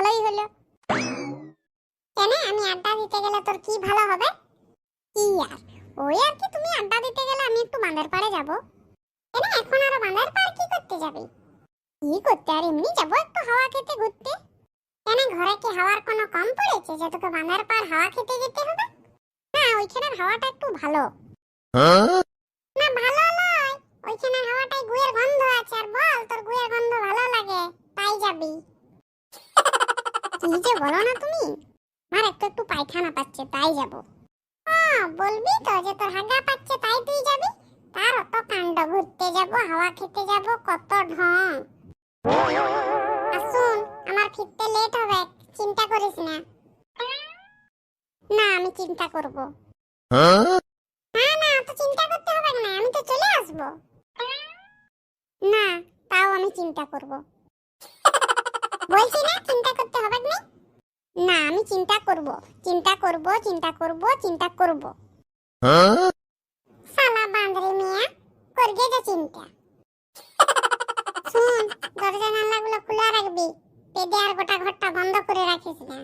ভালোই হলো। কেন আমি আড্ডা দিতে গেলে তোর কি ভালো হবে? কি আর ওই আর কি, তুমি আড্ডা দিতে গেলে আমি একটু বাঁধের পাড়ে যাব। কেন এখন আর বাঁধের পাড় কি করতে যাবি? কি করতে আর এমনি যাব একটু হাওয়া খেতে ঘুরতে। কেন ঘরে কি হাওয়ার কোনো কম পড়েছে যে তোকে বাঁধের পাড় হাওয়া খেতে যেতে হবে? না ওইখানের হাওয়াটা একটু ভালো। না ভালো নয়, ওইখানের হাওয়াটাই গুয়ের গন্ধ আছে। আর বল তোর গুয়ের গন্ধ ভালো লাগে তাই যাবি। কি যে বলো না তুমি, আমার একটু একটু পায়খানা পাচ্ছে তাই যাব। হ্যাঁ বলবি তো যে তোর হাগা পাচ্ছে তাই তুই যাবি? তার অত কাণ্ড, ঘুরতে যাব হাওয়া খেতে যাব কত ঢং। আসুন আমার ফিরতে লেট হবে, চিন্তা করিস না। না আমি চিন্তা করব। না না তো চিন্তা করতে হবে না, আমি তো চলে আসব। না তাও আমি চিন্তা করব। বলছি না চিন্তা করতে হবে না। না আমি চিন্তা করব, চিন্তা করব, চিন্তা করব, চিন্তা করব। শালা বাঁদরি মিয়া, করগে যে চিন্তা। শুন দরজা জানলাগুলো খোলা রাখবি, পেদে আর গোটা ঘরটা বন্ধ করে রাখিস না।